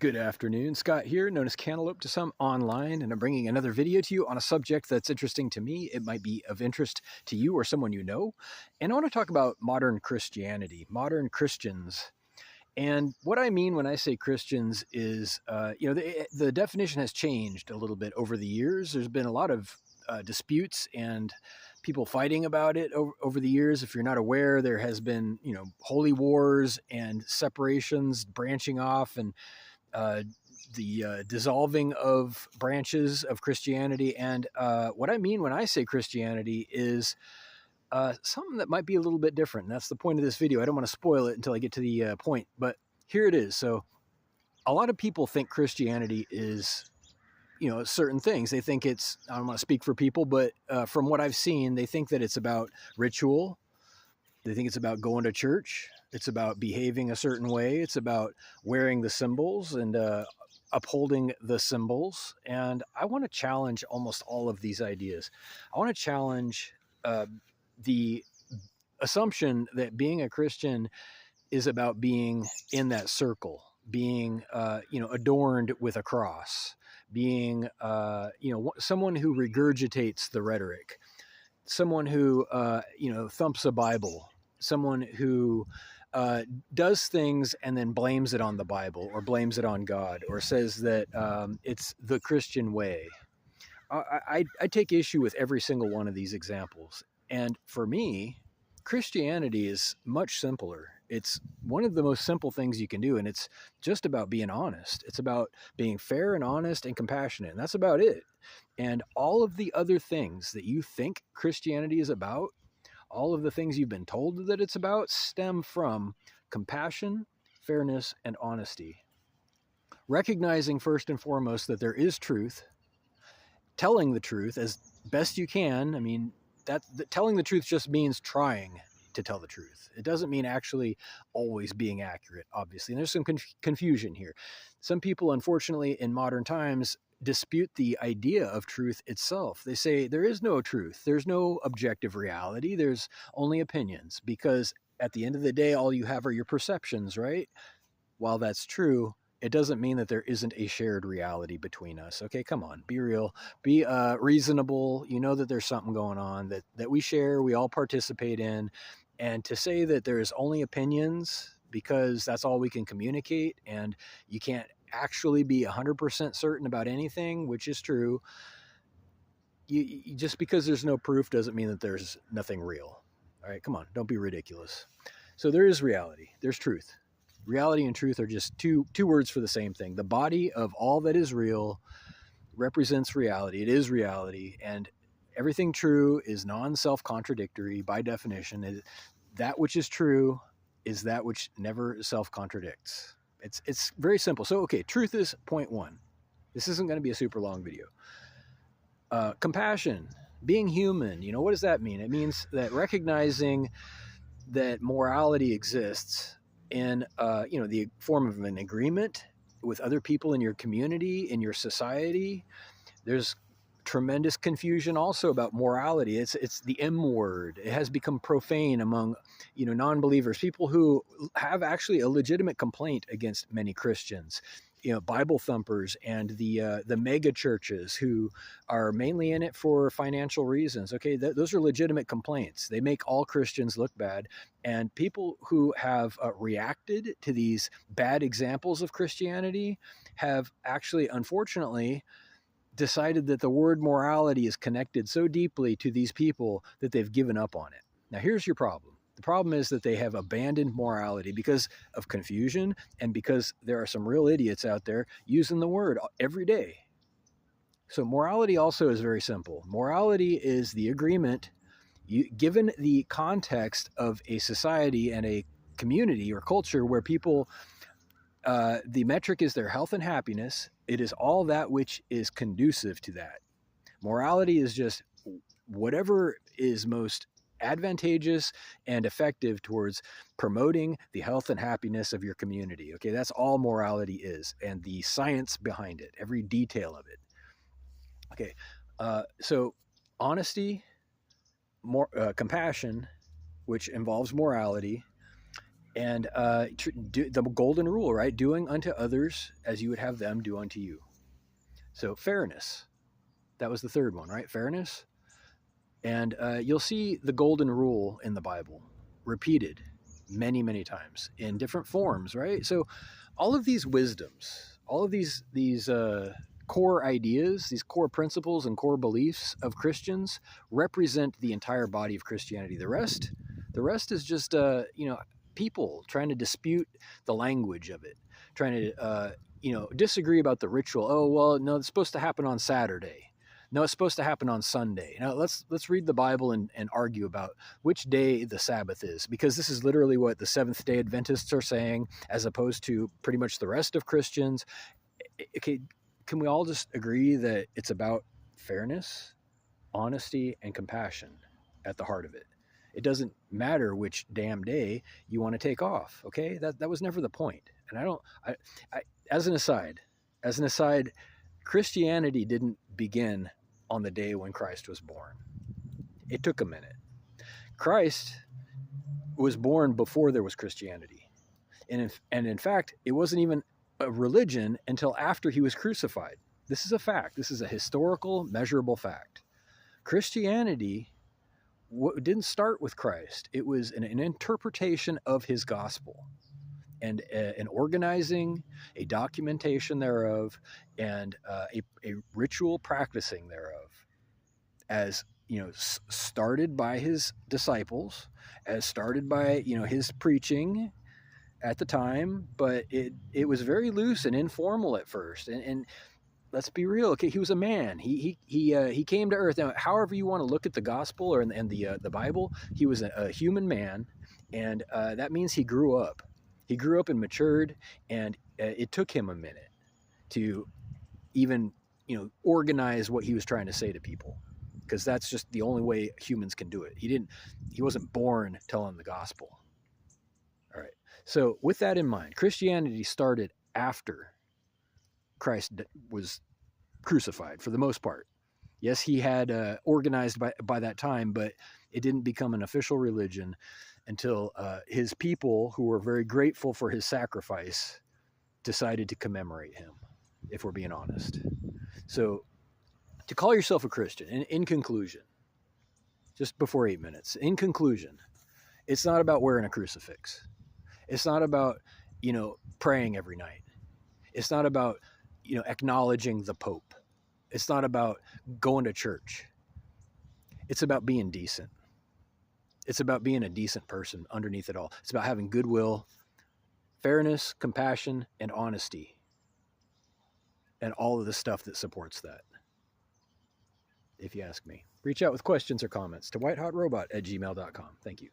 Good afternoon, Scott here, known as Cantaloupe to some online, and I'm bringing another video to you on a subject that's interesting to me. It might be of interest to you or someone you know. And I want to talk about modern Christianity, modern Christians. And what I mean when I say Christians is, the definition has changed a little bit over the years. There's been a lot of disputes and people fighting about it over the years. If you're not aware, there has been, holy wars and separations branching off, and the dissolving of branches of Christianity. And what I mean when I say Christianity is something that might be a little bit different. And that's the point of this video. I don't want to spoil it until I get to the point, but here it is. So a lot of people think Christianity is, certain things. They think it's, I don't want to speak for people, but from what I've seen, they think that it's about ritual. They think it's about going to church. It's about behaving a certain way. It's about wearing the symbols and upholding the symbols. And I want to challenge almost all of these ideas. I want to challenge the assumption that being a Christian is about being in that circle, being, adorned with a cross, being, someone who regurgitates the rhetoric, someone who, thumps a Bible, someone who does things and then blames it on the Bible or blames it on God or says that it's the Christian way. I take issue with every single one of these examples. And for me, Christianity is much simpler. It's one of the most simple things you can do, and it's just about being honest. It's about being fair and honest and compassionate, and that's about it. And all of the other things that you think Christianity is about, all of the things you've been told that it's about, stem from compassion, fairness, and honesty. Recognizing first and foremost that there is truth, telling the truth as best you can. I mean, telling the truth just means trying to tell the truth. It doesn't mean actually always being accurate, obviously. And there's some confusion here. Some people, unfortunately, in modern times, dispute the idea of truth itself. They say there is no truth. There's no objective reality. There's only opinions, because at the end of the day, all you have are your perceptions, right? While that's true, it doesn't mean that there isn't a shared reality between us. Okay, come on, be real, be reasonable. You know that there's something going on that we share, we all participate in. And to say that there's only opinions because that's all we can communicate and you can't actually be 100% certain about anything, which is true, you just because there's no proof doesn't mean that there's nothing real. All right, come on, don't be ridiculous. So there is reality, there's truth. Reality and truth are just two words for the same thing. The body of all that is real represents reality. It is reality, and everything true is non-self-contradictory by definition. That which is true is that which never self-contradicts. It's very simple. So, okay, truth is point one. This isn't going to be a super long video. Compassion, being human. What does that mean? It means that recognizing that morality exists in, the form of an agreement with other people in your community, in your society. There's tremendous confusion also about morality. It's the M word. It has become profane among, non-believers, people who have actually a legitimate complaint against many Christians, Bible thumpers and the mega churches who are mainly in it for financial reasons. Okay, those are legitimate complaints. They make all Christians look bad. And people who have reacted to these bad examples of Christianity have actually, unfortunately, decided that the word morality is connected so deeply to these people that they've given up on it. Now, here's your problem. The problem is that they have abandoned morality because of confusion and because there are some real idiots out there using the word every day. So morality also is very simple. Morality is the agreement, given the context of a society and a community or culture where people, the metric is their health and happiness. It is all that which is conducive to that. Morality is just whatever is most advantageous and effective towards promoting the health and happiness of your community. Okay, that's all morality is, and the science behind it, every detail of it. Okay, so honesty, compassion, which involves morality, And the golden rule, right? Doing unto others as you would have them do unto you. So fairness, that was the third one, right? Fairness. And you'll see the golden rule in the Bible repeated many, many times in different forms, right? So all of these wisdoms, all of these core ideas, these core principles and core beliefs of Christians represent the entire body of Christianity. The rest is just people trying to dispute the language of it, trying to disagree about the ritual. Oh well, no, it's supposed to happen on Saturday. No, it's supposed to happen on Sunday. Now let's read the Bible and argue about which day the Sabbath is, because this is literally what the Seventh-day Adventists are saying, as opposed to pretty much the rest of Christians. Okay, can we all just agree that it's about fairness, honesty, and compassion at the heart of it? It doesn't matter which damn day you want to take off. Okay, that was never the point. And I as an aside, Christianity didn't begin on the day when Christ was born. It took a minute. Christ was born before there was Christianity. And in fact, it wasn't even a religion until after he was crucified. This is a fact. This is a historical, measurable fact. Christianity didn't start with Christ. It was an interpretation of his gospel, and an organizing, a documentation thereof, and a ritual practicing thereof, as started by his disciples, as started by his preaching at the time, but it was very loose and informal at first, and let's be real. Okay, he was a man. He came to earth. Now, however you want to look at the gospel and the Bible, he was a human man, and that means he grew up. He grew up and matured, and it took him a minute to even organize what he was trying to say to people, because that's just the only way humans can do it. He wasn't born telling the gospel. All right. So with that in mind, Christianity started after Christ was crucified for the most part. Yes, he had organized by that time, but it didn't become an official religion until his people, who were very grateful for his sacrifice, decided to commemorate him, if we're being honest. So to call yourself a Christian, in conclusion, just before 8 minutes, in conclusion, it's not about wearing a crucifix. It's not about, praying every night. It's not about, acknowledging the Pope. It's not about going to church. It's about being decent. It's about being a decent person underneath it all. It's about having goodwill, fairness, compassion, and honesty, and all of the stuff that supports that, if you ask me. Reach out with questions or comments to whitehotrobot@gmail.com. Thank you.